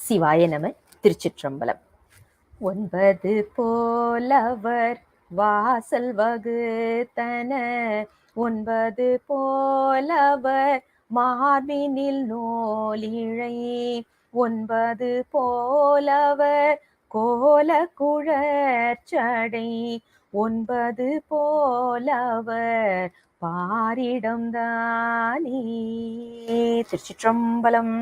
சிவாய நம. திருச்சிற்றம்பலம். 9 போலவர் வாசல் வகுத்தன, 9 போலவர் மார்பினில் நூலிழை, 9 போலவர் கோல குழற்சடை, 9 போலவர் பாரிடம் தானே. திருச்சிற்றம்பலம்.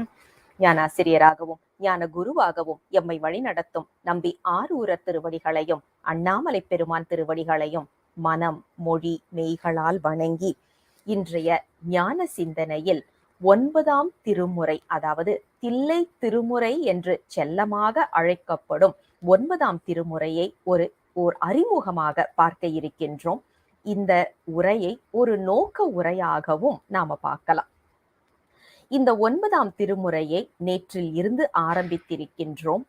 ஞானாசிரியராகவும் ஞான குருவாகவும் எம்மை வழி நடத்தும் நம்பி ஆரூரர் திருவடிகளையும் அண்ணாமலை பெருமான் திருவடிகளையும் மனம் மொழி மெய்களால் வணங்கி இன்றைய ஞான சிந்தனையில் 9ஆம் திருமுறை, அதாவது தில்லை திருமுறை என்று செல்லமாக அழைக்கப்படும் 9ஆம் திருமுறையை ஓர் அறிமுகமாக பார்க்க இருக்கின்றோம். இந்த உரையை ஒரு நோக்க உரையாகவும் நாம பார்க்கலாம். இந்த 9ஆம் திருமுறையை நேற்றில் இருந்து ஆரம்பித்திருக்கின்றோம்.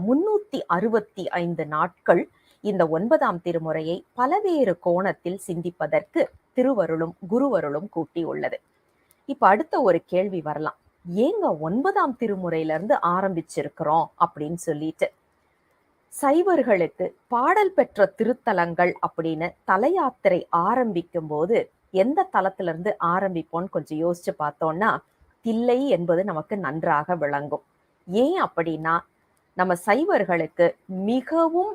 365 நாட்கள் இந்த 9ஆம் திருமுறையை பலவேறு கோணத்தில் சிந்திப்பதற்கு திருவருளும் குருவருளும் கூட்டியுள்ளது. இப்ப அடுத்த ஒரு கேள்வி வரலாம், ஏங்க 9ஆம் திருமுறையில இருந்து ஆரம்பிச்சிருக்கிறோம் அப்படின்னு சொல்லிட்டு. சைவர்களுக்கு பாடல் பெற்ற திருத்தலங்கள் அப்படின்னு தல யாத்திரை ஆரம்பிக்கும் போது எந்த தலத்துல இருந்து ஆரம்பிப்போம்னு கொஞ்சம் யோசிச்சு பார்த்தோம்னா தில்லை என்பது நமக்கு நன்றாக விளங்கும். ஏன் அப்படின்னா, நம்ம சைவர்களுக்கு மிகவும்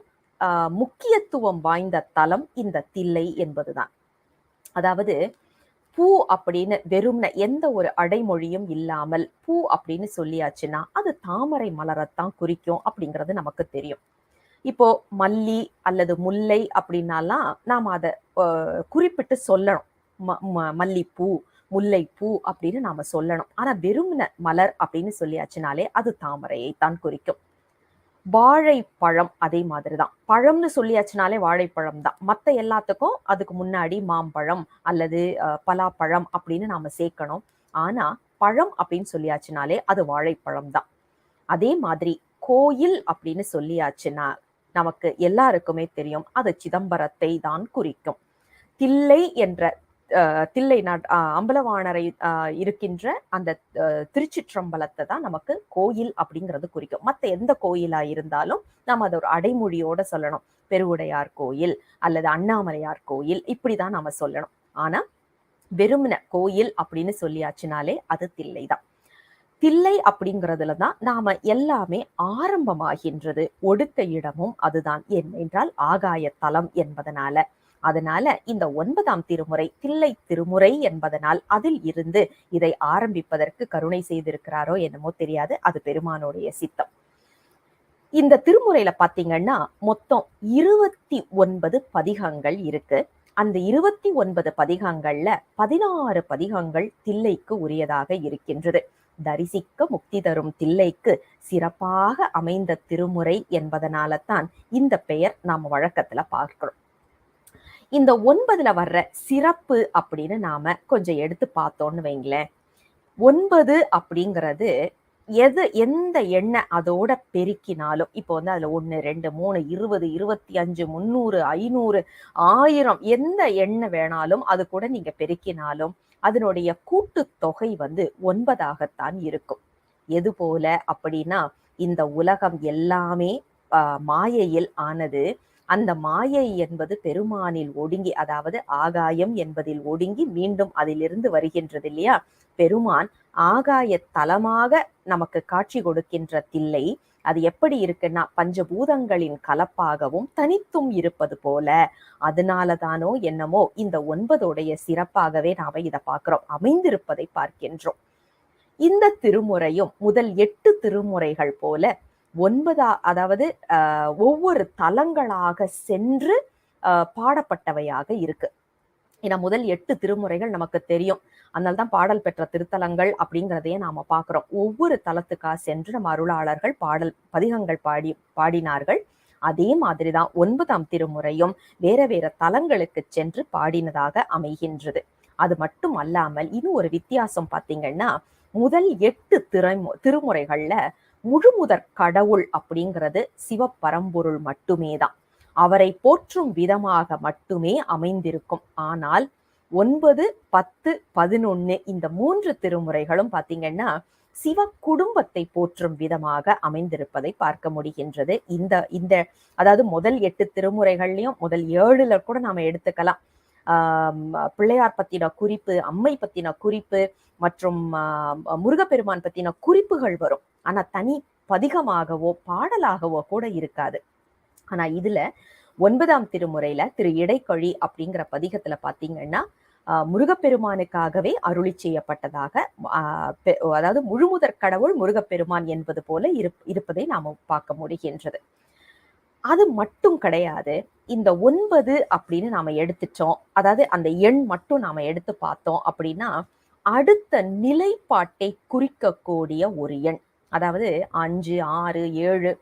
முக்கியத்துவம் வாய்ந்த தலம் இந்த தில்லை என்பதுதான். அதாவது பூ அப்படின்னு வெறும்ன எந்த ஒரு அடைமொழியும் இல்லாமல் பூ அப்படின்னு சொல்லியாச்சுன்னா அது தாமரை மலரத்தான் குறிக்கும் அப்படிங்கிறது நமக்கு தெரியும். இப்போ மல்லி அல்லது முல்லை அப்படின்னாலாம் நாம் அதை குறிப்பிட்டு சொல்லணும். மல்லிப்பூ, முல்லைப்பூ அப்படின்னு நாம சொல்லணும். ஆனா வெறும்ன மலர் அப்படின்னு சொல்லியாச்சுனாலே அது தாமரையை தான் குறிக்கும். வாழைப்பழம் அதே மாதிரிதான். பழம்னு சொல்லியாச்சுனாலே வாழைப்பழம் தான். மற்ற எல்லாத்துக்கும் அதுக்கு முன்னாடி மாம்பழம் அல்லது பலாப்பழம் அப்படின்னு நாம சேர்க்கணும். ஆனா பழம் அப்படின்னு சொல்லியாச்சுனாலே அது வாழைப்பழம் தான். அதே மாதிரி கோயில் அப்படின்னு சொல்லியாச்சுன்னா நமக்கு எல்லாருக்குமே தெரியும், அது சிதம்பரத்தை தான் குறிக்கும். தில்லை என்ற தில்லை அம்பலவாணரை இருக்கின்ற அந்த திருச்சிற்றம்பலத்தை தான் நமக்கு கோயில் அப்படிங்கிறது குறிக்கும். மற்ற எந்த கோயிலா இருந்தாலும் நம்ம அதை ஒரு அடைமொழியோட சொல்லணும். பெருவுடையார் கோயில் அல்லது அண்ணாமலையார் கோயில் இப்படிதான் நாம சொல்லணும். ஆனா வெறுமன கோயில் அப்படின்னு சொல்லியாச்சுனாலே அது தில்லை தான். தில்லை அப்படிங்கிறதுல தான் நாம எல்லாமே ஆரம்பமாகின்றது. ஒடுக்க இடமும் அதுதான், என்னென்றால் ஆகாய தலம் என்பதனால. அதனால இந்த 9ஆம் திருமுறை தில்லை திருமுறை என்பதனால் அதில் இருந்து இதை ஆரம்பிப்பதற்கு கருணை செய்திருக்கிறாரோ என்னமோ தெரியாது, அது பெருமானுடைய சித்தம். இந்த திருமுறையில பாத்தீங்கன்னா மொத்தம் 29 பதிகங்கள் இருக்கு. அந்த 29 பதிகங்கள்ல 16 பதிகங்கள் தில்லைக்கு உரியதாக இருக்கின்றது. தரிசிக்க முக்தி தரும் தில்லைக்கு சிறப்பாக அமைந்த திருமுறை என்பதனால தான் இந்த பெயர் நாம வழக்கத்துல பார்க்கிறோம். இந்த 9ல வர்ற சிறப்பு அப்படின்னு நாம கொஞ்சம் எடுத்து பார்த்தோம்னு வைங்களேன். 9 அப்படிங்கிறது எந்த எண்ணெய் அதோட பெருக்கினாலும், இப்போ வந்து அதுல 1 2 3 20 25 300 500 1000 எந்த எண்ணெய் வேணாலும் அது கூட நீங்க பெருக்கினாலும் அதனுடைய கூட்டு தொகை வந்து 9ஆகத்தான் இருக்கும். எது போல அப்படின்னா, இந்த உலகம் எல்லாமே மாயையில் ஆனது. அந்த மாயை என்பது பெருமானில் ஒடுங்கி, அதாவது ஆகாயம் என்பதில் ஒடுங்கி மீண்டும் அதிலிருந்து வருகின்றது இல்லையா. பெருமான் ஆகாய தலமாக நமக்கு காட்சி கொடுக்கின்ற தில்லை அது எப்படி இருக்குன்னா பஞ்சபூதங்களின் கலப்பாகவும் தனித்தும் இருப்பது போல. அதனாலதானோ என்னமோ இந்த 9உடைய சிறப்பாகவே நாம இதை பார்க்கிறோம், அமைந்திருப்பதை பார்க்கின்றோம். இந்த திருமுறையும் முதல் 8 திருமுறைகள் போல 9 அதாவது ஒவ்வொரு தலங்களாக சென்று பாடப்பட்டவையாக இருக்கு. ஏன்னா முதல் 8 திருமுறைகள் நமக்கு தெரியும், அதனால்தான் பாடல் பெற்ற திருத்தலங்கள் அப்படிங்கிறதையே நாம பார்க்கிறோம். ஒவ்வொரு தலத்துக்காக சென்று நம்ம அருளாளர்கள் பதிகங்கள் பாடினார்கள். அதே மாதிரிதான் 9ஆம் திருமுறையும் வேற வேற தலங்களுக்கு சென்று பாடினதாக அமைகின்றது. அது மட்டும் அல்லாமல் இன்னும் ஒரு வித்தியாசம் பார்த்தீங்கன்னா, முதல் 8 திருமுறைகள்ல முழுமுதற் கடவுள் அப்படிங்கிறது சிவபரம்பொருள் மட்டுமே தான். அவரை போற்றும் விதமாக மட்டுமே அமைந்திருக்கும். ஆனால் 9, 10, 11 இந்த 3 திருமுறைகளும் பார்த்தீங்கன்னா சிவ குடும்பத்தை போற்றும் விதமாக அமைந்திருப்பதை பார்க்க முடிகின்றது. இந்த இந்த அதாவது முதல் 8 திருமுறைகள்லயும் முதல் 7ல கூட நாம எடுத்துக்கலாம். பிள்ளையார் பத்தின குறிப்பு, அம்மை பத்தின குறிப்பு மற்றும் முருகப்பெருமான் பத்தின குறிப்புகள் வரும். ஆனா தனி பதிகமாகவோ பாடலாகவோ கூட இருக்காது. ஆனா இதுல 9ஆம் திருமுறையில திரு இடைக்கழி அப்படிங்கிற பதிகத்துல பாத்தீங்கன்னா முருகப்பெருமானுக்காகவே அருளி செய்யப்பட்டதாக, அதாவது முழுமுதற் கடவுள் முருகப்பெருமான் என்பது போல இருப்பதை நாம பார்க்க முடிகின்றது. அது மட்டும் கிடையாது. இந்த 9 அப்படின்னு நாம எடுத்துட்டோம், அதாவது அந்த எண் மட்டும் நாம எடுத்து பார்த்தோம் அப்படின்னா அடுத்த நிலைப்பாட்டை குறிக்கக்கூடிய ஒரு எண். அதாவது 5, 6, 7,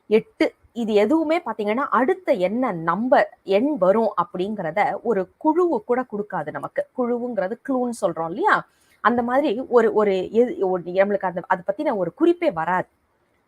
8 இது எதுவுமே பாத்தீங்கன்னா அடுத்த என்ன நம்பர் எண் வரும் அப்படிங்கிறத ஒரு குழுவு கூட கொடுக்காது நமக்கு. குழுவுங்கிறது க்ளூன்னு சொல்றோம் இல்லையா, அந்த மாதிரி ஒரு ஒரு நம்மளுக்கு அந்த அதை பத்தின ஒரு குறிப்பே வராது.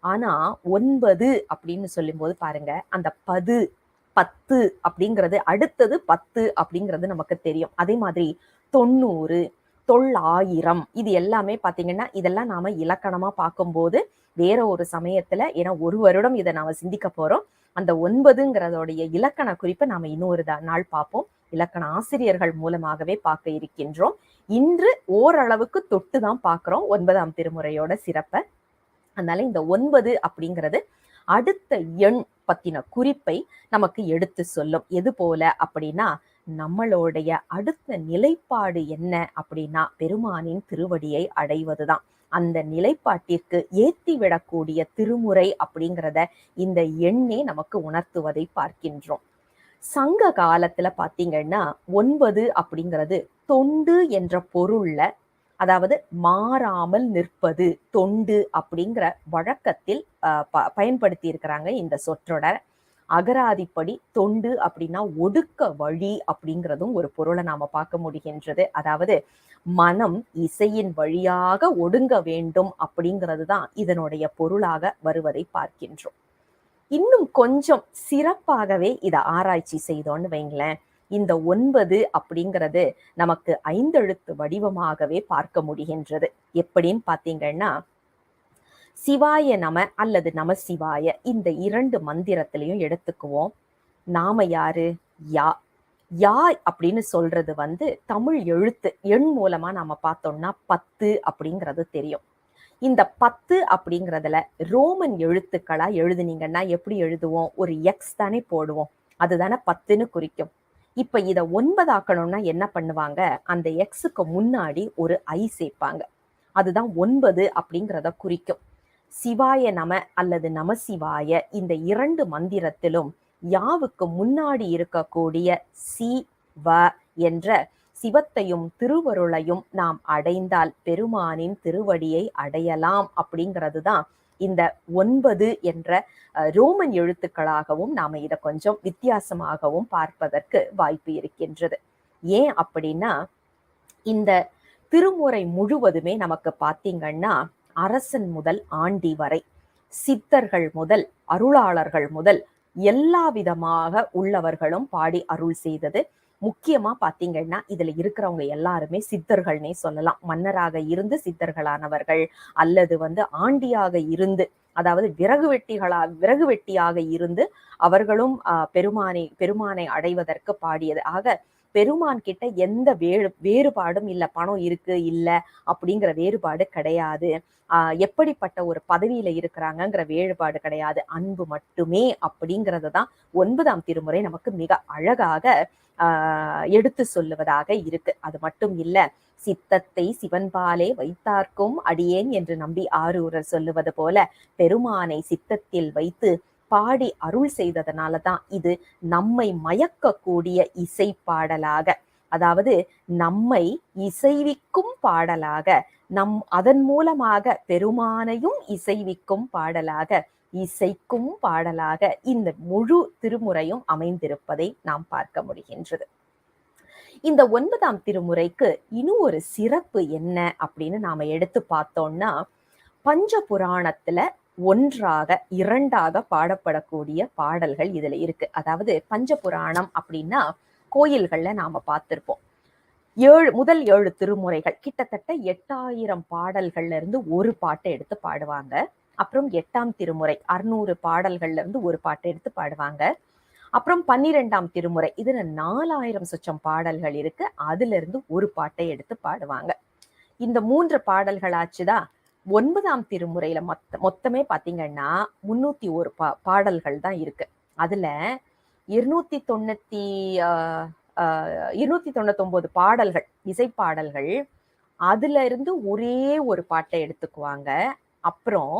ஆனா 9 அப்படின்னு சொல்லும் போது பாருங்க, அந்த 10 அப்படிங்கிறது அடுத்தது 10 அப்படிங்கிறது நமக்கு தெரியும். அதே மாதிரி 90, 9,000 இது எல்லாமே பாத்தீங்கன்னா இதெல்லாம் நாம இலக்கணமா பார்க்கும்போது வேற ஒரு சமயத்துல, ஏன்னா ஒரு வருடம் இதை நாம சிந்திக்க போறோம், அந்த 9ங்கிறதோடைய இலக்கண குறிப்பை நாம இன்னொரு நாள் பார்ப்போம். இலக்கண ஆசிரியர்கள் மூலமாகவே பார்க்க இருக்கின்றோம். இன்று ஓரளவுக்கு தொட்டு தான் பார்க்கிறோம் 9ஆம் திருமுறையோட சிறப்பை. அதனால இந்த 9 அப்படிங்கிறது அடுத்த எண் பத்தின குறிப்பை நமக்கு எடுத்து சொல்லும். எது போல அப்படின்னா நம்மளுடைய அடுத்த நிலைப்பாடு என்ன அப்படின்னா பெருமானின் திருவடியை அடைவதுதான். அந்த நிலைப்பாட்டிற்கு ஏத்தி விடக்கூடிய திருமுறை அப்படிங்கிறத இந்த எண்ணே நமக்கு உணர்த்துவதை பார்க்கின்றோம். சங்க காலத்துல பாத்தீங்கன்னா 9 அப்படிங்கிறது தொண்டு என்ற பொருள்ல, அதாவது மாறாமல் நிற்பது, தொண்டு அப்படிங்கிற வழக்கத்தில் பயன்படுத்தி இருக்கிறாங்க இந்த சொற்றொடர். அகராதிப்படி தொண்டு அப்படின்னா ஒடுக்க வழி அப்படிங்கிறதும் ஒரு பொருளை நாம பார்க்க முடிகின்றது. அதாவது மனம் இசையின் வழியாக ஒடுங்க வேண்டும் அப்படிங்கிறது தான் இதனுடைய பொருளாக வருவதை பார்க்கின்றோம். இன்னும் கொஞ்சம் சிறப்பாகவே இதை ஆராய்ச்சி செய்தோன்னு வைங்களேன், இந்த 9 அப்படிங்கிறது நமக்கு 5 எழுத்து வடிவமாகவே பார்க்க முடிகின்றது. எப்படின்னு பாத்தீங்கன்னா சிவாய நம அல்லது நம சிவாய இந்த 2 மந்திரத்திலையும் எடுத்துக்குவோம். நாம யாரு? யா. யா அப்படின்னு சொல்றது தமிழ் எழுத்து எண் மூலமா நாம பார்த்தோம்னா 10 அப்படிங்கிறது தெரியும். இந்த 10 அப்படிங்கிறதுல ரோமன் எழுத்துக்களா எழுதுனீங்கன்னா எப்படி எழுதுவோம்? ஒரு எக்ஸ் தானே போடுவோம், அதுதானே 10ன்னு குறிக்கும். இப்ப இதை 9 ஆக்கணும்னா என்ன பண்ணுவாங்க? அந்த எக்ஸுக்கு முன்னாடி ஒரு ஐ சேர்ப்பாங்க, அதுதான் 9 அப்படிங்கிறத குறிக்கும். சிவாய நம அல்லது நம சிவாய இந்த 2 மந்திரத்திலும் யாவுக்கு முன்னாடி இருக்கக்கூடிய சி வ என்ற சிவத்தையும் திருவருளையும் நாம் அடைந்தால் பெருமானின் திருவடியை அடையலாம் அப்படிங்கிறது தான் இந்த 9 என்ற ரோமன் எழுத்துக்களாகவும் நாம இதை கொஞ்சம் வித்தியாசமாகவும் பார்ப்பதற்கு வாய்ப்பு இருக்கின்றது. ஏன் அப்படின்னா இந்த திருமுறை முழுவதுமே நமக்கு பார்த்தீங்கன்னா அரசன் முதல் ஆண்டி வரை, சித்தர்கள் முதல் அருளாளர்கள் முதல் எல்லா விதமாக உள்ளவர்களும் பாடி அருள் செய்தது. முக்கியமா பாத்தீங்கன்னா இதுல இருக்கிறவங்க எல்லாருமே சித்தர்கள்னே சொல்லலாம். மன்னராக இருந்து சித்தர்களானவர்கள், அல்லது ஆண்டியாக இருந்து, அதாவது விறகு வெட்டியாக இருந்து அவர்களும் பெருமானை அடைவதற்கு பாடியது. ஆக பெருமான் கிட்ட எந்த வேறுபாடும் இல்லை. பணம் இருக்கு இல்ல அப்படிங்கிற வேறுபாடு கிடையாது, எப்படிப்பட்ட ஒரு பதவியில இருக்கிறாங்கிற வேறுபாடு கிடையாது, அன்பு மட்டுமே அப்படிங்கிறதுதான் 9ஆம் திருமுறை நமக்கு மிக அழகாக எடுத்து சொல்லுவதாக இருக்கு. அது மட்டும் இல்ல, சித்தத்தை சிவன்பாலே வைத்தார்க்கும் அடியேன் என்று நம்பி ஆரூரர் சொல்லுவது போல பெருமானை சித்தத்தில் வைத்து பாடி அருள் செய்ததனாலதான் இது நம்மை மயக்கக்கூடிய இசை பாடலாக, அதாவது நம்மை இசைவிக்கும் பாடலாக, அதன் மூலமாக பெருமானையும் இசைவிக்கும் பாடலாக, இசைக்கும் பாடலாக இந்த முழு திருமுறையும் அமைந்திருப்பதை நாம் பார்க்க முடிகின்றது. இந்த 9ஆம் திருமுறைக்கு இன்னும் ஒரு சிறப்பு என்ன அப்படின்னு நாம எடுத்து பார்த்தோம்னா, பஞ்ச புராணத்துல ஒன்றாக 2ஆக பாடப்படக்கூடிய பாடல்கள் இதுல இருக்கு. அதாவது பஞ்ச புராணம் அப்படின்னா கோயில்கள்ல நாம பார்த்திருப்போம். முதல் 7 திருமுறைகள் கிட்டத்தட்ட 8000 பாடல்கள்ல இருந்து ஒரு பாட்டை எடுத்து பாடுவாங்க. அப்புறம் 8ஆம் திருமுறை 600 பாடல்கள்ல இருந்து ஒரு பாட்டை எடுத்து பாடுவாங்க. அப்புறம் 12ஆம் திருமுறை இதுல 4000 சொச்சம் பாடல்கள் இருக்கு. அதுல இருந்து ஒரு பாட்டை எடுத்து பாடுவாங்க. இந்த 3 பாடல்கள் ஆச்சுதான். 9ஆம் திருமுறையில மொத்தமே பாத்தீங்கன்னா 301 பாடல்கள் தான் இருக்கு. அதுல 299 பாடல்கள் இசைப்பாடல்கள். அதுல இருந்து ஒரே ஒரு பாட்டை எடுத்துக்குவாங்க. அப்புறம்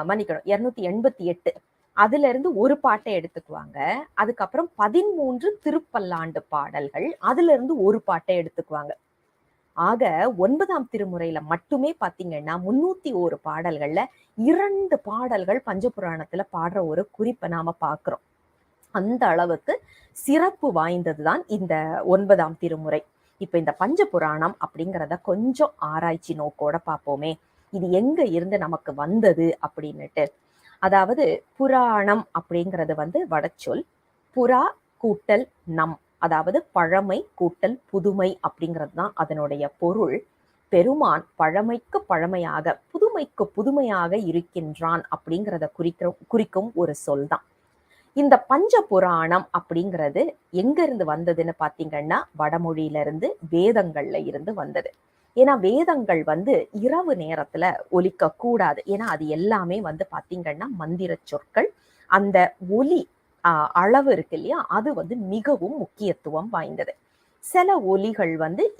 மன்னிக்கணும் 288 அதுல இருந்து ஒரு பாட்டை எடுத்துக்குவாங்க. அதுக்கப்புறம் 13 திருப்பல்லாண்டு பாடல்கள், அதுல இருந்து ஒரு பாட்டை எடுத்துக்குவாங்க. ஆக 9ஆம் திருமுறையில மட்டுமே பாத்தீங்கன்னா 301 பாடல்கள்ல 2 பாடல்கள் பஞ்சபுராணத்துல பாடுற ஒரு குறிப்பை நாம பாக்குறோம். அந்த அளவுக்கு சிறப்பு வாய்ந்ததுதான் இந்த 9ஆம் திருமுறை. இப்ப இந்த பஞ்சபுராணம் அப்படிங்கிறத கொஞ்சம் ஆராய்ச்சி நோக்கோட பார்ப்போமே. இது எங்க இருந்து நமக்கு வந்தது அப்படின்னுட்டு. அதாவது புராணம் அப்படிங்கிறது வடச்சொல். புறா கூட்டல் நம், அதாவது பழமை கூட்டல் புதுமை அப்படிங்கிறது தான் அதனுடைய பொருள். பெருமான் பழமைக்கு பழமையாக புதுமைக்கு புதுமையாக இருக்கின்றான் அப்படிங்கிறத குறிக்கும் ஒரு சொல் தான். இந்த பஞ்ச புராணம் அப்படிங்கிறது எங்க இருந்து வந்ததுன்னு பாத்தீங்கன்னா வடமொழியில இருந்து, வேதங்கள்ல இருந்து வந்தது. ஏன்னா வேதங்கள் இரவு நேரத்துல ஒலிக்க கூடாது. ஏன்னா அது எல்லாமே பாத்தீங்கன்னா மந்திர சொற்கள். அந்த ஒலி அளவு இருக்கு இல்லையா, அது மிகவும் முக்கியத்துவம் வாய்ந்தது. சில ஒலிகள்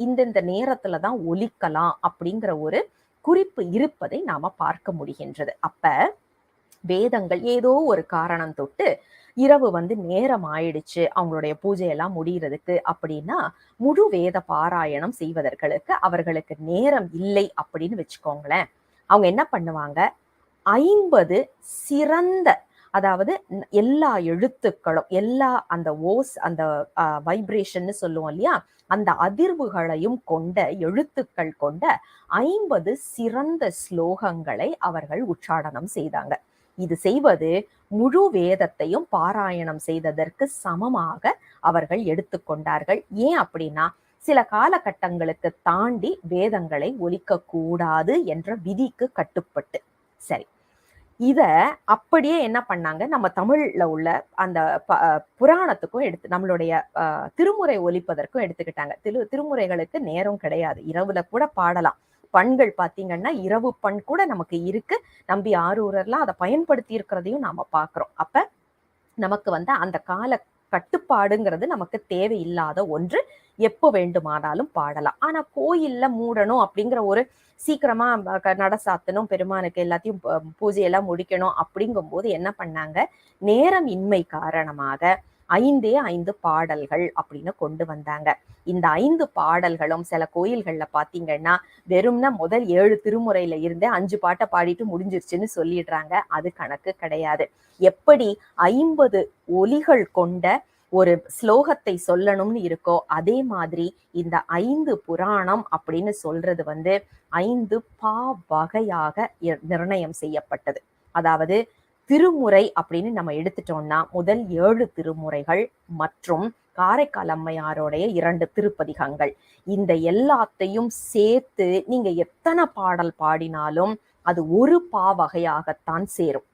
இந்தந்த நேரத்துலதான் ஒலிக்கலாம் அப்படிங்கிற ஒரு குறிப்பு இருப்பதை நாம பார்க்க முடிகின்றது. அப்ப வேதங்கள் ஏதோ ஒரு காரணம் தொட்டு இரவு நேரம் ஆயிடுச்சு அவங்களுடைய பூஜையெல்லாம் முடிகிறதுக்கு அப்படின்னா முழு வேத பாராயணம் செய்வதற்கு அவர்களுக்கு நேரம் இல்லை அப்படின்னு வச்சுக்கோங்களேன். அவங்க என்ன பண்ணுவாங்க, 50 சிறந்த, அதாவது எல்லா எழுத்துக்களும் எல்லா அந்த ஓஸ் அந்த வைப்ரேஷன் சொல்லுவோம் இல்லையா, அந்த அதிர்வுகளையும் கொண்ட எழுத்துக்கள் கொண்ட 50 சிறந்த ஸ்லோகங்களை அவர்கள் உச்சாடனம் செய்தாங்க. இது செய்வது முழு வேதத்தையும் பாராயணம் செய்ததற்கு சமமாக அவர்கள் எடுத்துக்கொண்டார்கள். ஏன் அப்படின்னா சில காலகட்டங்களுக்கு தாண்டி வேதங்களை ஒலிக்க கூடாது என்ற விதிக்கு கட்டுப்பட்டு. சரி, இத அப்படியே என்ன பண்ணாங்க, நம்ம தமிழ்ல உள்ள அந்த புராணத்துக்கும் எடுத்து நம்மளுடைய திருமுறை ஒலிப்பதற்கும் எடுத்துக்கிட்டாங்க. திருமுறைகளுக்கு நேரம் கிடையாது, இரவுல கூட பாடலாம். பண்கள் பாத்தீங்கன்னா இரவு பண் கூட நமக்கு இருக்கு. நம்பி ஆரூரர்லாம் அதை பயன்படுத்தி இருக்கிறதையும் நாம பாக்குறோம். அப்ப நமக்கு அந்த கால கட்டுப்பாடுங்கிறது நமக்கு தேவையில்லாத ஒன்று. எப்போ வேண்டுமானாலும் பாடலாம். ஆனா கோயில்ல மூடணும் அப்படிங்கிற ஒரு சீக்கிரமா நட சாத்தணும், பெருமானுக்கு எல்லாத்தையும் பூஜையெல்லாம் முடிக்கணும் அப்படிங்கும் போது என்ன பண்ணாங்க, நேரம் இன்மை காரணமாக 5 பாடல்கள் அப்படின்னு கொண்டு வந்தாங்க. இந்த 5 பாடல்களும் சில கோயில்கள்ல பாத்தீங்கன்னா வெறும்னா முதல் 7 திருமுறையில இருந்தே 5 பாட்டை பாடிட்டு முடிஞ்சிருச்சுன்னு சொல்லிடுறாங்க. அது கணக்கு கிடையாது. எப்படி 50 ஒலிகள் கொண்ட ஒரு ஸ்லோகத்தை சொல்லணும்னு இருக்கோ, அதே மாதிரி இந்த 5 புராணம் அப்படின்னு சொல்றது 5 வகையாக நிர்ணயம் செய்யப்பட்டது. அதாவது திருமுறை அப்படின்னு நம்ம எடுத்துட்டோம்னா முதல் 7 திருமுறைகள் மற்றும் காரைக்கால் அம்மையாருடைய 2 திருப்பதிகங்கள், இந்த எல்லாத்தையும் சேர்த்து நீங்க எத்தனை பாடல் பாடினாலும் அது ஒரு வகையாகத்தான் சேரும்.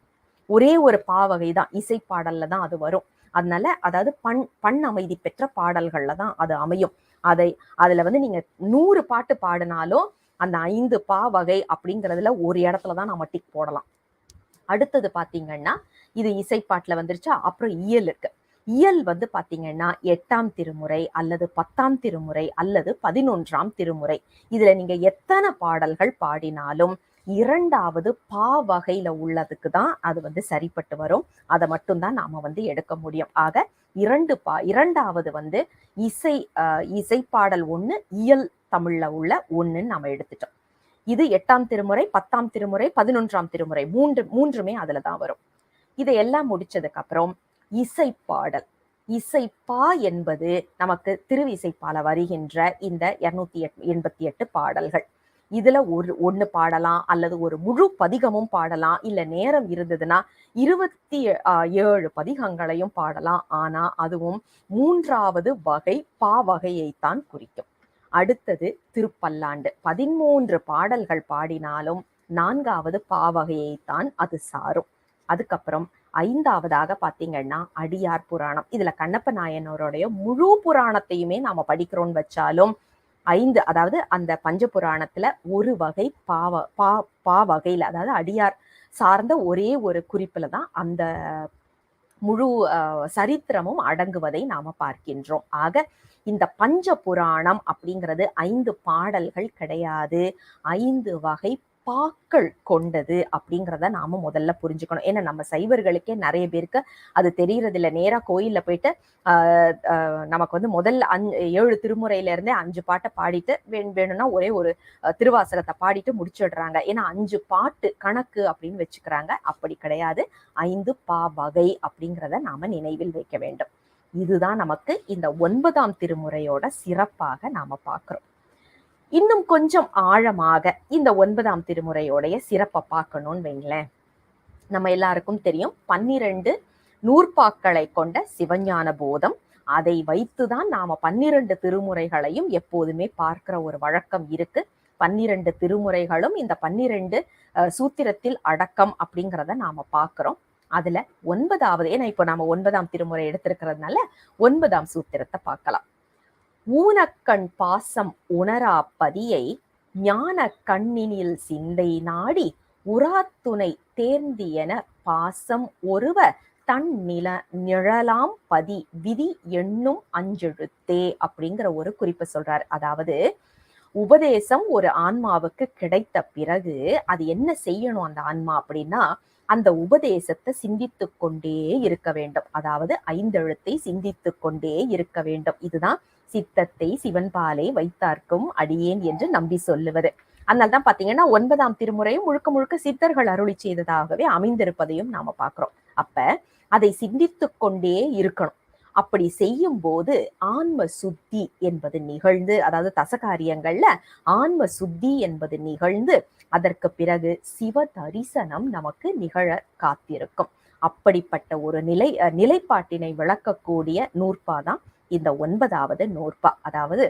ஒரே ஒரு வகை தான், இசைப்பாடல்ல தான் அது வரும். அதனால அதாவது பண் அமைதி பெற்ற பாடல்கள்ல தான் அது அமையும். அதுல நீங்க 100 பாட்டு பாடினாலும் அந்த 5 வகை அப்படிங்கிறதுல ஒரு இடத்துலதான் நம்ம டிக் போடலாம். அடுத்தது பாத்தீங்கன்னா இது இசைப்பாட்டுல வந்துருச்சா. அப்புறம் இயல் இருக்கு. இயல் பாத்தீங்கன்னா 8ஆம் திருமுறை அல்லது 10ஆம் திருமுறை அல்லது 11ஆம் திருமுறை. இதுல நீங்க எத்தனை பாடல்கள் பாடினாலும் 2வது வகையில உள்ளதுக்கு தான் அது சரிப்பட்டு வரும். அதை மட்டும்தான் நாம எடுக்க முடியும். ஆக 2வது இசைப்பாடல் 1, இயல் தமிழ்ல உள்ள 1 நாம எடுத்துட்டோம். இது 8ஆம் திருமுறை, 10ஆம் திருமுறை, 11ஆம் திருமுறை மூன்றுமே அதுலதான் வரும். இதையெல்லாம் முடிச்சதுக்கு அப்புறம் இசைப்பாடல். இசைப்பா என்பது நமக்கு திருவிசைப்பால வருகின்ற இந்த 288 பாடல்கள். இதுல ஒண்ணு பாடலாம் அல்லது ஒரு முழு பதிகமும் பாடலாம். இல்ல நேரம் இருந்ததுன்னா 27 பதிகங்களையும் பாடலாம். ஆனா அதுவும் 3வது வகை வகையைத்தான் குறிக்கும். அடுத்தது திருப்பல்லாண்டு. 13 பாடல்கள் பாடினாலும் 4வது பாவகையைத்தான் அது சாரும். அதுக்கப்புறம் 5வதாக பாத்தீங்கன்னா அடியார் புராணம். இதுல கண்ணப்ப நாயனருடைய முழு புராணத்தையுமே நாம படிக்கிறோம்னு வச்சாலும் 5, அதாவது அந்த பஞ்ச புராணத்துல ஒரு வகை பாவகையில, அதாவது அடியார் சார்ந்த ஒரே ஒரு குறிப்புல தான் அந்த முழு சரித்திரமும் அடங்குவதை நாம பார்க்கின்றோம். ஆக இந்த பஞ்ச புராணம் அப்படிங்கிறது 5 பாடல்கள் கிடையாது, 5 வகை பாக்கள் கொண்டது அப்படிங்கிறத நாம முதல்ல புரிஞ்சுக்கணும். ஏன்னா நம்ம சைவர்களுக்கே நிறைய பேருக்கு அது தெரியறது இல்லை. நேரா கோயில்ல போயிட்டு நமக்கு வந்து முதல் 7 திருமுறையில இருந்தே 5 பாட்டை பாடிட்டு வேணும்னா ஒரே ஒரு திருவாசகத்தை பாடிட்டு முடிச்சிடுறாங்க. ஏன்னா 5 பாட்டு கணக்கு அப்படின்னு வச்சுக்கிறாங்க. அப்படி கிடையாது, 5 வகை அப்படிங்கிறத நாம நினைவில் வைக்க வேண்டும். இதுதான் நமக்கு இந்த 9ஆம் திருமுறையோட சிறப்பாக நாம பார்க்கிறோம். இன்னும் கொஞ்சம் ஆழமாக இந்த 9ஆம் திருமுறையோடைய சிறப்பை பார்க்கணும்னு வைங்களேன். நம்ம எல்லாருக்கும் தெரியும் 12 நூற்பாக்களை கொண்ட சிவஞான போதம். அதை வைத்துதான் நாம 12 திருமுறைகளையும் எப்போதுமே பார்க்கிற ஒரு வழக்கம் இருக்கு. 12 திருமுறைகளும் இந்த 12 சூத்திரத்தில் அடக்கம் அப்படிங்கிறத நாம பார்க்கிறோம். அதுல 9வது, ஏன்னா இப்போ நாம 9ஆம் திருமுறை எடுத்திருக்கிறதுனால 9ஆம் சூத்திரத்தை பார்க்கலாம். ஊனக்கண் பாசம் உணரா பதியை ஞான கண்ணினில் சிந்தை நாடி உராத்துணை தேர்ந்தியன பாசம் ஒருவ தன் நிழலாம் பதி விதி எண்ணும் அஞ்செழுத்தே அப்படிங்கிற ஒரு குறிப்பு சொல்றாரு. அதாவது உபதேசம் ஒரு ஆன்மாவுக்கு கிடைத்த பிறகு அது என்ன செய்யணும் அந்த ஆன்மா அப்படின்னா, அந்த உபதேசத்தை சிந்தித்து கொண்டே இருக்க வேண்டும். அதாவது 5 எழுத்தை சிந்தித்து கொண்டே இருக்க வேண்டும். இதுதான் சித்தத்தை சிவன்பாலை வைத்தார்க்கும் அடியேன் என்று நம்பி சொல்லுவது. அதனால்தான் பாத்தீங்கன்னா 9ஆம் திருமுறையும் முழுக்க முழுக்க சித்தர்கள் அருளி செய்ததாகவே அமைந்திருப்பதையும் நாம பாக்குறோம். அப்ப அதை சிந்தித்து கொண்டே இருக்கணும். அப்படி செய்யும் போது ஆன்ம சுத்தி என்பது நிகழ்ந்து, அதாவது தசகாரியங்கள்ல ஆன்ம சுத்தி என்பது நிகழ்ந்து அதற்கு பிறகு சிவ தரிசனம் நமக்கு நிகழ காத்திருக்கும். அப்படிப்பட்ட ஒரு நிலைப்பாட்டினை விளக்கக்கூடிய நூற்பாதான் இந்த 9வது நூற்பா. அதாவது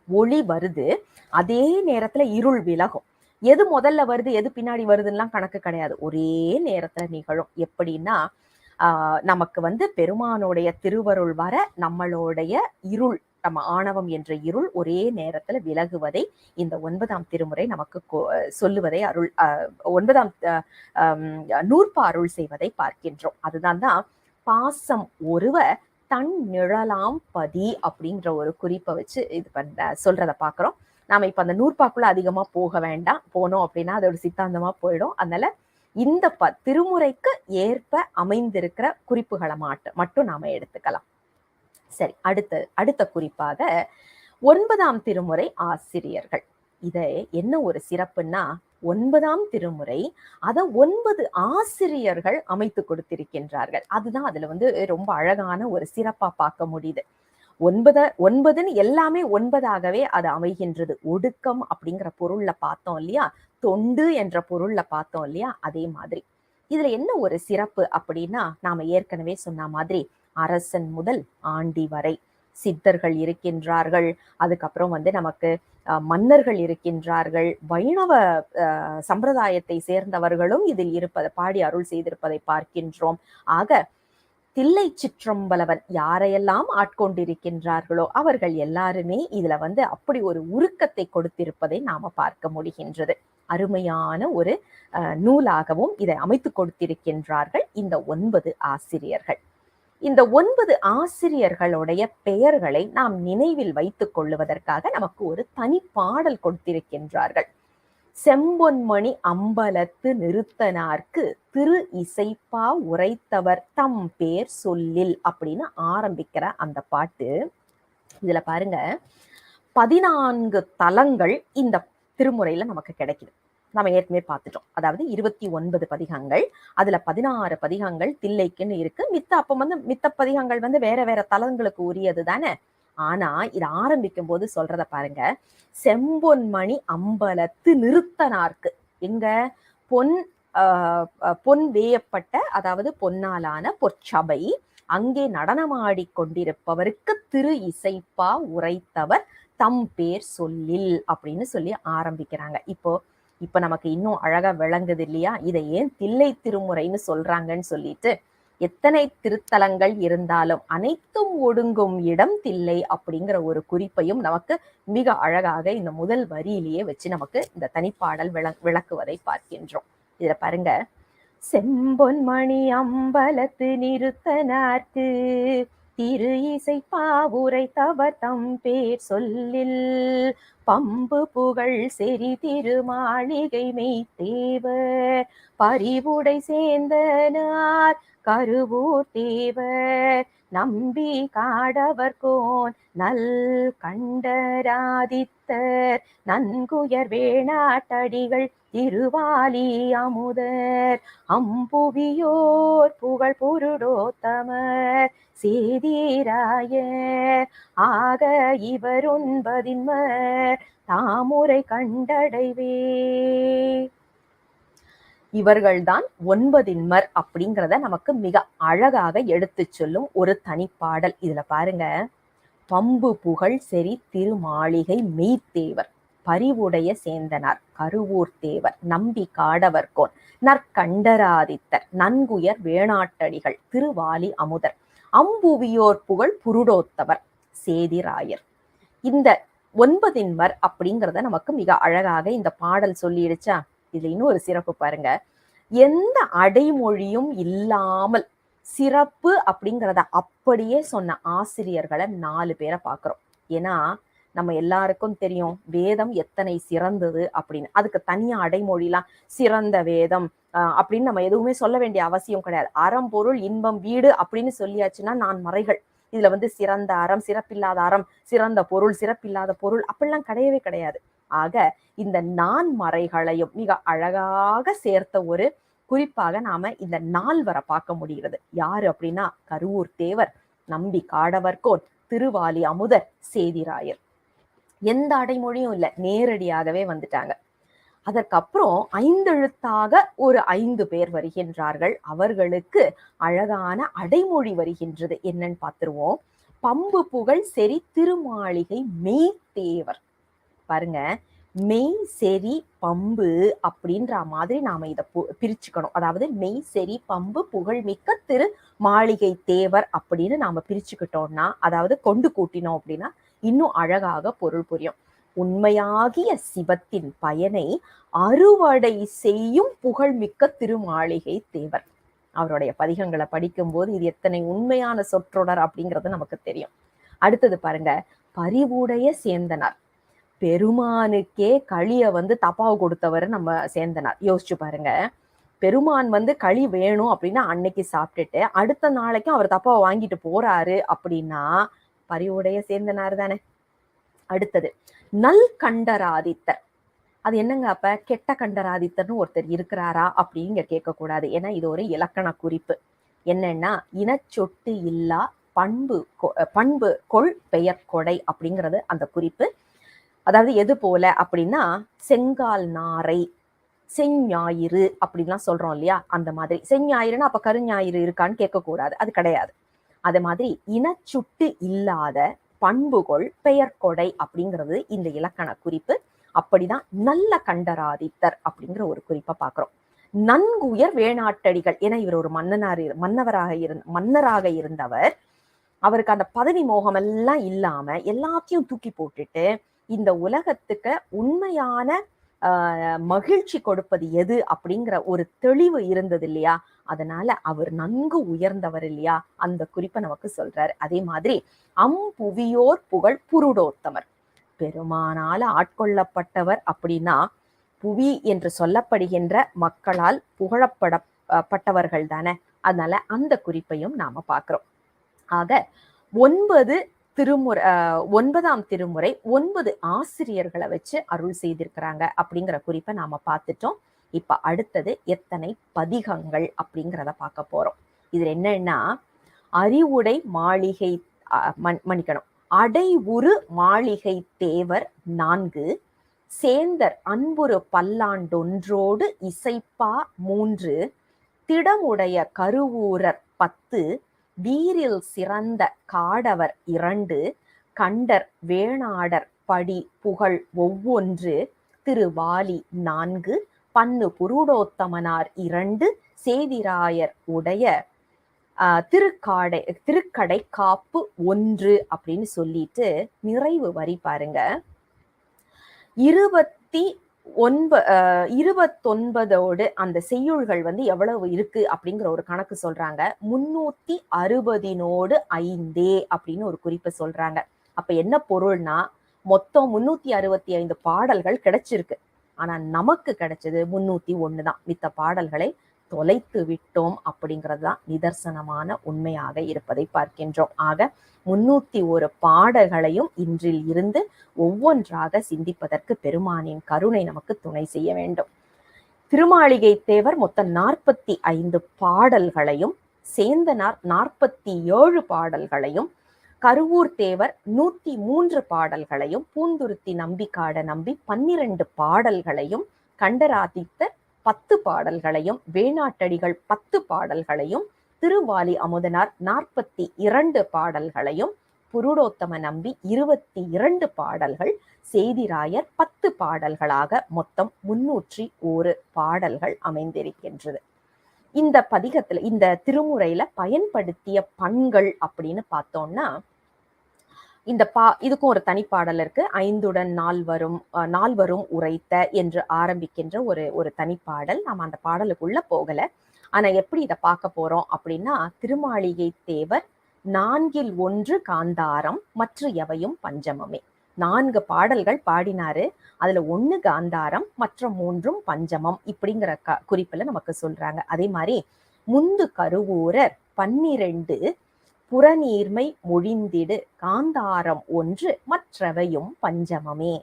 ஒளி வருது, அதே நேரத்துல இருள் விலகும். எது முதல்ல வருது எது பின்னாடி வருதுன்னெல்லாம் கணக்கு கிடையாது, ஒரே நேரத்துல நிகழும். எப்படின்னா நமக்கு வந்து பெருமானுடைய திருவருள் வர நம்மளுடைய இருள், நம்ம ஆணவம் என்ற இருள் ஒரே நேரத்துல விலகுவதை இந்த 9ஆம் திருமுறை நமக்கு சொல்லுவதை அருள் 9ஆம் நூற்பா அருள் செய்வதை பார்க்கின்றோம். அதுதான் பாசம் ஒருவ தன் நிழலாம் பதி அப்படின்ற ஒரு குறிப்பை வச்சு இது சொல்றதை பார்க்கிறோம். நாம இப்ப அந்த நூற்பாக்குள்ள அதிகமா போக வேண்டாம், போனோம் அப்படின்னா அதோட சித்தாந்தமா போயிடும். அதனால இந்த திருமுறைக்கு ஏற்ப அமைந்திருக்கிற குறிப்புகளை மட்டும் நாம எடுத்துக்கலாம். சரி, அடுத்த குறிப்பாக 9ஆம் திருமுறை ஆசிரியர்கள். இதை என்ன ஒரு சிறப்புன்னா, 9ஆம் திருமுறை அதை 9 ஆசிரியர்கள் அமைத்து கொடுத்திருக்கின்றார்கள். அதுதான் அதுல வந்து ரொம்ப அழகான ஒரு சிறப்பா பார்க்க முடியுது. 9 எல்லாமே 9ஆகவே அது அமைகின்றது. ஒடுக்கம் அப்படிங்கிற பொருள்ல பார்த்தோம் இல்லையா, தொண்டு என்ற பொருள்ல பார்த்தோம் இல்லையா, அதே மாதிரி இதுல என்ன ஒரு சிறப்பு அப்படின்னா, நாம ஏற்கனவே சொன்ன மாதிரி அரசன் முதல் ஆண்டி வரை சித்தர்கள் இருக்கின்றார்கள். அதுக்கப்புறம் வந்து நமக்கு மன்னர்கள் இருக்கின்றார்கள். வைணவ சம்பிரதாயத்தை சேர்ந்தவர்களும் இதில் பாடி அருள் செய்திருப்பதை பார்க்கின்றோம். ஆக தில்லை சிற்றம்பலவன் யாரையெல்லாம் ஆட்கொண்டிருக்கின்றார்களோ அவர்கள் எல்லாருமே இதுல வந்து அப்படி ஒரு உருக்கத்தை கொடுத்திருப்பதை நாம பார்க்க முடிகின்றது. அருமையான ஒரு நூலாகவும் இதை அமைத்து கொடுத்திருக்கின்றார்கள் இந்த 9 ஆசிரியர்கள். இந்த 9 ஆசிரியர்களுடைய பெயர்களை நாம் நினைவில் வைத்துக் கொள்வதற்காக நமக்கு ஒரு தனி பாடல் கொடுத்திருக்கின்றார்கள். செம்பொன்மணி அம்பலத்து நிறுத்தனார்க்கு திரு இசைப்பா உரைத்தவர் தம் பேர் சொல்லில் அப்படின்னு ஆரம்பிக்கிற அந்த பாட்டு. இதுல பாருங்க, 14 தலங்கள் இந்த திருமுறையில நமக்கு கிடைக்குது. நம்ம ஏற்கனவே பார்த்துட்டோம். அதாவது 29 பதிகங்கள், அதுல 16 பதிகங்கள் தில்லைக்குன்னு இருக்கு. மித்த பதிகங்கள் வந்து வேற வேற தலங்களுக்கு உரியது தானே. ஆனா இது ஆரம்பிக்கும் போது சொல்றத பாருங்க, செம்பொன்மணி அம்பலத்து நிறுத்தனார்க்கு. எங்க பொன் வேயப்பட்ட, அதாவது பொன்னாலான பொற்சபை, அங்கே நடனமாடி கொண்டிருப்பவருக்கு திரு இசைப்பா உரைத்தவர் தம் பேர் சொல்லில் அப்படின்னு சொல்லி ஆரம்பிக்கிறாங்க. இப்ப நமக்கு இன்னும் அழகா விளங்குது இல்லையா? இதை ஏன் தில்லை திருமுறைன்னு சொல்றாங்கன்னு சொல்லிட்டு. எத்தனை திருத்தலங்கள் இருந்தாலும் அனைத்தும் ஒடுங்கும் இடம் தில்லை அப்படிங்கிற ஒரு குறிப்பையும் நமக்கு மிக அழகாக இந்த முதல் வரியிலேயே வச்சு நமக்கு இந்த தனிப்பாடல் விளக்குவதை பார்க்கின்றோம். இதுல பாருங்க, செம்பொன்மணி அம்பலத்து நிறுத்தனார்க்கு திரு இசை பாவுரை தவத்தம் பேர் சொல்லில் பம்பு புகழ் செறி திருமாளிகை மெய்த்தேவர் பரிவுடை சேந்தனார் கருவூர் தேவர் நம்பி காடவர்கோன் நல் கண்டராதித்தர் நன்குயர் வேணாட்டடிகள் திருவாலி அமுதர் அம்புவியோர் புகழ் புருடோத்தமர் சேதீராயர் ஆக இவர் ஒன்பதின்மர் தாமுரை கண்டடைவே. இவர்கள்தான் ஒன்பதின்மர் அப்படிங்கிறத நமக்கு மிக அழகாக எடுத்து சொல்லும் ஒரு தனிப்பாடல். இதுல பாருங்க, பம்பு புகழ் செறி திருமாளிகை மெய்த்தேவர் பரிவுடைய சேந்தனார் கருவூர் தேவர் நம்பி காடவர்கோன் நற்கண்டராதித்தர் நன்குயர் வேணாட்டடிகள் திருவாலி அமுதர் அம்புவியோர் புகழ் புருடோத்தவர் சேதிராயர். இந்த ஒன்பதின்மர் அப்படிங்கிறத நமக்கு மிக அழகாக இந்த பாடல் சொல்லிடுச்சா. இதுல இன்னும் ஒரு சிறப்பு பாருங்க, எந்த அடைமொழியும் இல்லாமல் சிறப்பு அப்படிங்கிறத அப்படியே சொன்ன ஆசிரியர்களை 4 பேரை பார்க்கிறோம். ஏன்னா நம்ம எல்லாருக்கும் தெரியும் வேதம் எத்தனை சிறந்தது அப்படின்னு. அதுக்கு தனியா அடைமொழிலாம் சிறந்த வேதம் அப்படின்னு நம்ம எதுவுமே சொல்ல வேண்டிய அவசியம் கிடையாது. அறம் பொருள் இன்பம் வீடு அப்படின்னு சொல்லியாச்சுன்னா நான் மறைகள். இதுல சிறந்த அறம் சிறப்பில்லாத அறம், சிறந்த பொருள் சிறப்பில்லாத பொருள் அப்படிலாம் கிடையவே கிடையாது. ஆக இந்த 4 மறைகளையும் மிக அழகாக சேர்த்த ஒரு குறிப்பாக நாம இந்த 4 பார்க்க முடிகிறது. யாரு அப்படின்னா கருவூர் தேவர் நம்பி காடவர்கோன் திருவாலி அமுதர் சேதிராயர். எந்த அடைமொழியும் இல்லை, நேரடியாகவே வந்துட்டாங்க. அதற்கப்புறம் 5 எழுத்தாக ஒரு 5 பேர் வருகின்றார்கள். அவர்களுக்கு அழகான அடைமொழி வருகின்றது. என்னன்னு பார்த்துருவோம். பம்பு புகழ் செறி திருமாளிகை மெய்த்தேவர். பாருங்க, மெய் செறி பம்பு அப்படின்ற மாதிரி நாம இதை பிரிச்சுக்கணும். அதாவது மெய் செறி பம்பு புகழ்மிக்க திரு மாளிகை தேவர் அப்படின்னு நாம பிரிச்சுக்கிட்டோம்னா, அதாவது கொண்டு கூட்டினோம் அப்படின்னா இன்னும் அழகாக பொருள் புரியும். உண்மையாகிய சிவத்தின் பயனை அறுவடை செய்யும் புகழ்மிக்க திருமாளிகை தேவர். அவருடைய பதிகங்களை படிக்கும் போது இது எத்தனை உண்மையான சொற்றொடர் அப்படிங்கிறது நமக்கு தெரியும். அடுத்தது பாருங்க, பரிவுடைய சேந்தனார். பெருமானுக்கே களிய தப்பாவு கொடுத்தவர் நம்ம சேந்தனார். யோசிச்சு பாருங்க, பெருமான் களி வேணும் அப்படின்னா அன்னைக்கு சாப்பிட்டுட்டு அடுத்த நாளைக்கும் அவர் தப்பாவை வாங்கிட்டு போறாரு அப்படின்னா பரிவுடைய சேந்தனார் தானே. அடுத்தது நல் கண்டராதித்தர். அது என்னங்க, அப்ப கெட்ட கண்டராதித்தர்னு ஒருத்தர் இருக்கிறாரா அப்படின்னு கேட்கக்கூடாது. ஏன்னா இது ஒரு இலக்கண குறிப்பு. என்னன்னா இனச்சொட்டு இல்லா பண்பு கொள் பெயர் கொடை அப்படிங்கிறது அந்த குறிப்பு. அதாவது எது போல அப்படின்னா செங்கால் நாரை செஞ்ஞாயிறு அப்படின்லாம் சொல்றோம் இல்லையா, அந்த மாதிரி. செஞ்ஞாயிறுனா அப்ப கருஞாயிறு இருக்கான்னு கேட்கக்கூடாது, அது கிடையாது. அது மாதிரி இனச்சுட்டு இல்லாத பண்புகொள் பெயர் கொடை அப்படிங்கிறது இந்த இலக்கண குறிப்பு. அப்படிதான் நல்ல கண்டராதித்தர் அப்படிங்கிற ஒரு குறிப்பை பார்க்கிறோம். நன்குயர் வேணாட்டடிகள். ஏன்னா இவர் ஒரு மன்னராக இருந்தவர். அவருக்கு அந்த பதவி மோகம் எல்லாம் இல்லாம எல்லாத்தையும் தூக்கி போட்டுட்டு இந்த உலகத்துக்கு உண்மையான மகிழ்ச்சி கொடுப்பது எது அப்படிங்கிற ஒரு தெளிவு இருந்தது இல்லையா. அதனால அவர் நன்கு உயர்ந்தவர் இல்லையா, அந்த குறிப்பை நமக்கு சொல்றாரு. அதே மாதிரி அம்புவியோர் புகழ் புருடோத்தமர். பெருமானால ஆட்கொள்ளப்பட்டவர் அப்படின்னா புவி என்று சொல்லப்படுகின்ற மக்களால் புகழப்படப்பட்டவர்கள் தானே. அதனால அந்த குறிப்பையும் நாம பார்க்கிறோம். ஆக 9ஆம் திருமுறை 9 ஆசிரியர்களை வச்சு அருள் செய்திருக்கிறாங்க அப்படிங்கிற குறிப்பை நாம பார்த்துட்டோம். இப்ப அடுத்தது எத்தனை பதிகங்கள் அப்படிங்கிறத பார்க்க போறோம். இதுல என்னன்னா அறிவுடை மாளிகை மன்னிக்கணும் அடைவுறு மாளிகை தேவர் 4, சேந்தர் அன்புறு பல்லாண்டொன்றோடு இசைப்பா 3, திடமுடைய கருவூரர் 10, வீரில் சிறந்த காடவர் 2, கண்டர் வேணாடர் படி புகழ் ஒவ்வொன்று திருவாலி 4 பன்னு புருடோத்தமனார் 2 சேதிராயர் உடைய திருக்கடை காப்பு 1 அப்படின்னு சொல்லிட்டு நிறைவு வரி பாருங்க. 29 அந்த செய்யுள்கள் எவ்வளவு இருக்கு அப்படிங்கிற ஒரு கணக்கு சொல்றாங்க. 360 5 அப்படின்னு ஒரு குறிப்பு சொல்றாங்க. அப்ப என்ன பொருள்னா, மொத்தம் 365 பாடல்கள் கிடைச்சிருக்கு. ஆனா நமக்கு கிடைச்சது 301 தான். மித்த பாடல்களை தொலைத்து விட்டோம் அப்படிங்கிறது தான் நிதர்சனமான உண்மையாக இருப்பதை பார்க்கின்றோம். ஆக 301 பாடல்களையும் இன்றில் இருந்து ஒவ்வொன்றாக சிந்திப்பதற்கு பெருமானின் கருணை நமக்கு துணை செய்ய வேண்டும். திருமாளிகை தேவர் மொத்தம் 45 பாடல்களையும், சேந்தனார் 47 பாடல்களையும், கருவூர் தேவர் 103 பாடல்களையும், பூந்துருத்தி நம்பிக்காட நம்பி 12 பாடல்களையும், கண்டராதித்தர் 10 பாடல்களையும், வேணாட்டடிகள் 10 பாடல்களையும், திருவாலி அமுதனார் 42 பாடல்களையும், புருடோத்தம நம்பி 22 பாடல்கள், சேதிராயர் 10 பாடல்களாக மொத்தம் 301 பாடல்கள் அமைந்திருக்கின்றது. இந்த பதிகத்துல, இந்த திருமுறையில பயன்படுத்திய பண்கள் அப்படின்னு பார்த்தோம்னா, இதுக்கும் ஒரு தனிப்பாடல் இருக்கு. 5உடன் நால்வரும் உரைத்த என்று ஆரம்பிக்கின்ற ஒரு தனிப்பாடல். நம்ம அந்த பாடலுக்குள்ள போகல. ஆனா எப்படி இதை பார்க்க போறோம் அப்படின்னா, திருமாளிகை தேவர் 4ல் 1 காந்தாரம் மற்ற எவையும் பஞ்சமமே. 4 பாடல்கள் பாடினாரு. அதுல 1 காந்தாரம், மற்ற 3 பஞ்சமம் இப்படிங்கிற குறிப்புல நமக்கு சொல்றாங்க. அதே மாதிரி முந்து கருவூரர் 12 புறநீர்மை மொழிந்திடு காந்தாரம் 1 மற்றவையும் பஞ்சமமே.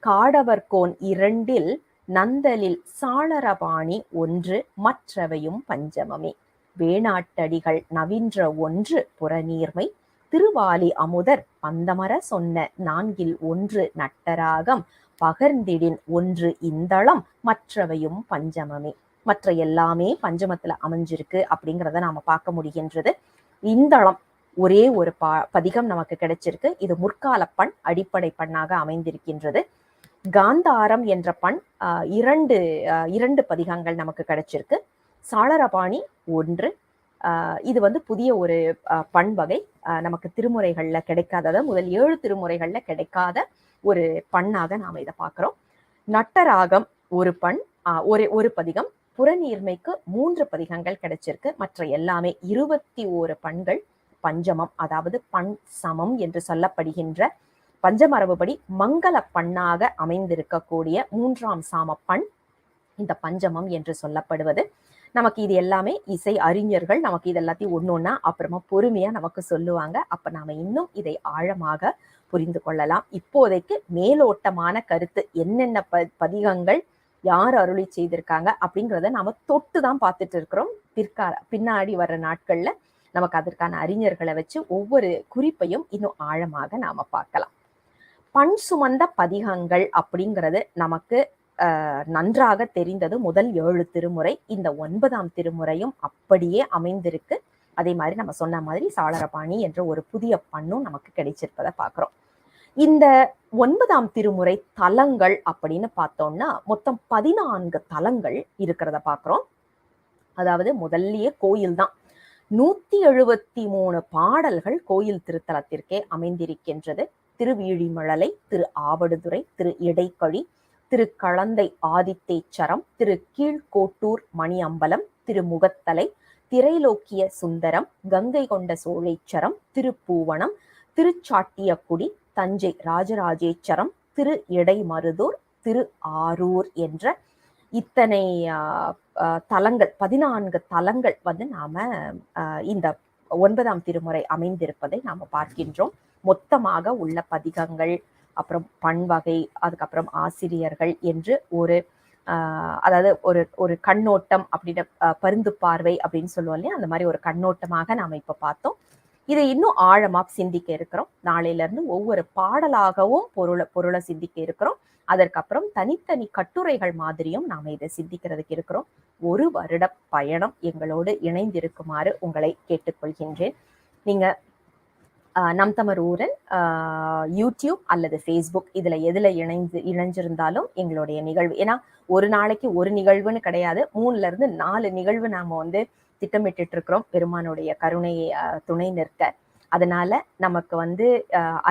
காடவர்கோன் 2ல் நந்தலில் சாளரபாணி 1 மற்றவையும் பஞ்சமமே. வேணாட்டடிகள் நவின்ற 1 புறநீர்மை, திருவாலி அமுதர் பந்தமர சொன்ன 4ல் 1 நட்டராகம், பகர்ந்திடின் 1 இந்தளம் மற்றவையும் பஞ்சமமே. மற்ற எல்லாமே பஞ்சமத்துல அமைஞ்சிருக்கு அப்படிங்கிறத நாம பார்க்க முடிகின்றது. இந்தளம் ஒரே ஒரு பதிகம் நமக்கு கிடைச்சிருக்கு. இது முற்கால பண், அடிப்படை பண்ணாக அமைந்திருக்கின்றது. காந்தாரம் என்ற பண் 2 பதிகங்கள் நமக்கு கிடைச்சிருக்கு. சாளரபாணி 1. இது புதிய ஒரு பண் வகை. நமக்கு திருமுறைகள்ல கிடைக்காதத, முதல் 7 திருமுறைகள்ல கிடைக்காத ஒரு பண்ணாக நாம இதை பார்க்கிறோம். நட்டராகம் ஒரு பண், ஒரு பதிகம். புறநீர்மைக்கு 3 பதிகங்கள் கிடைச்சிருக்கு. மற்ற எல்லாமே 21 பண்கள் பஞ்சமம், அதாவது பண் சமம் என்று சொல்லப்படுகின்ற பஞ்சமரபுபடி மங்கள பண்ணாக அமைந்திருக்கக்கூடிய 3ஆம் சாம பண் இந்த பஞ்சமம் என்று சொல்லப்படுவது. நமக்கு இது எல்லாமே இசை அறிஞர்கள் நமக்கு இது எல்லாத்தையும் ஒன்னொன்னா அப்புறமா பொறுமையா நமக்கு சொல்லுவாங்க. அப்ப நாம இன்னும் இதை ஆழமாக புரிந்து கொள்ளலாம். இப்போதைக்கு மேலோட்டமான கருத்து, என்னென்ன பதிகங்கள் யார் அருளி செய்திருக்காங்க அப்படிங்கிறத நாம தொட்டு தான் பார்த்துட்டு இருக்கிறோம். பின்னாடி வர்ற நாட்கள்ல நமக்கு அதற்கான அறிஞர்களை வச்சு ஒவ்வொரு குறிப்பையும் இன்னும் ஆழமாக நாம பார்க்கலாம். பண் சுமந்த பதிகங்கள் அப்படிங்கிறது நமக்கு நன்றாக தெரிந்தது முதல் 7 திருமுறை. இந்த 9ஆம் திருமுறையும் அப்படியே அமைந்திருக்கு. அதே மாதிரி நம்ம சொன்ன மாதிரி சாளரபாணி என்ற ஒரு புதிய பண்ணும் நமக்கு கிடைச்சிருப்பதை பார்க்கிறோம். இந்த 9ஆம் திருமுறை தலங்கள் அப்படின்னு பார்த்தோம்னா மொத்தம் 14 தலங்கள் இருக்கிறத பார்க்கிறோம். அதாவது முதல்லயே கோயில் தான். 173 பாடல்கள் கோயில் திருத்தலத்திற்கே அமைந்திருக்கின்றது. திருவீழிமழலை, திரு ஆவடுதுறை, திரு இடைக்கழி, திரு களந்தை ஆதித்தேச்சரம், திரு கீழ்கோட்டூர் மணியம்பலம், திரு முகத்தலை, திரைலோக்கிய சுந்தரம், கங்கை கொண்ட சோழேச்சரம், திருப்பூவனம், திருச்சாட்டியக்குடி, தஞ்சை ராஜராஜேச்சரம், திரு இடைமருதூர், திரு ஆரூர் என்ற இத்தனை தலங்கள், 14 தலங்கள் நாம இந்த 9ஆம் திருமுறை அமைந்திருப்பதை நாம பார்க்கின்றோம். மொத்தமாக உள்ள பதிகங்கள், அப்புறம் பண்வகை, அதுக்கப்புறம் ஆசிரியர்கள் என்று ஒரு அதாவது ஒரு கண்ணோட்டம் அப்படின்னு பருந்து பார்வை அப்படின்னு சொல்லுவோம் இல்லையா, அந்த மாதிரி ஒரு கண்ணோட்டமாக நாம இப்ப பார்த்தோம். இதை இன்னும் ஆழமா சிந்திக்க இருக்கிறோம். நாளையில இருந்து ஒவ்வொரு பாடலாகவும் பொருளை சிந்திக்க இருக்கிறோம். அதற்கப்புறம் தனித்தனி கட்டுரைகள் மாதிரியும் நாம இதை சிந்திக்கிறதுக்கு இருக்கிறோம். 1 வருட பயணம் எங்களோடு இணைந்திருக்குமாறு உங்களை கேட்டுக்கொள்கின்றேன். நீங்க நம் தமிழ் ஊரன் யூடியூப் அல்லது ஃபேஸ்புக் இதுல எதுல இணைஞ்சிருந்தாலும் எங்களுடைய நிகழ்வு, ஏன்னா ஒரு நாளைக்கு ஒரு நிகழ்வுன்னு கிடையாது, 3ல இருந்து 4 நிகழ்வு நாம வந்து திட்டமிட்டு இருக்கிறோம் பெருமானுடைய கருணை துணை நிற்க. அதனால நமக்கு வந்து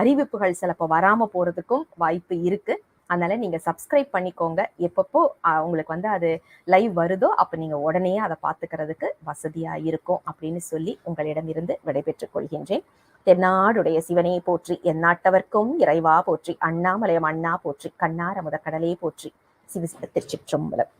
அறிவிப்புகள் சிலப்போ வராம போறதுக்கும் வாய்ப்பு இருக்கு. அதனால நீங்க சப்ஸ்கிரைப் பண்ணிக்கோங்க. எப்பப்போ உங்களுக்கு வந்து அது லைவ் வருதோ அப்ப நீங்க உடனே அதை பார்த்துக்கிறதுக்கு வசதியா இருக்கும் அப்படின்னு சொல்லி உங்களிடமிருந்து விடைபெற்றுக் கொள்கின்றேன். தென்னாடுடைய சிவனே போற்றி, எந்நாட்டவர்க்கும் இறைவா போற்றி, அண்ணாமலையம் அண்ணா போற்றி, கண்ணார முத கடலே போற்றி, சிவசிவ திருச்சிற்றம்பலம்.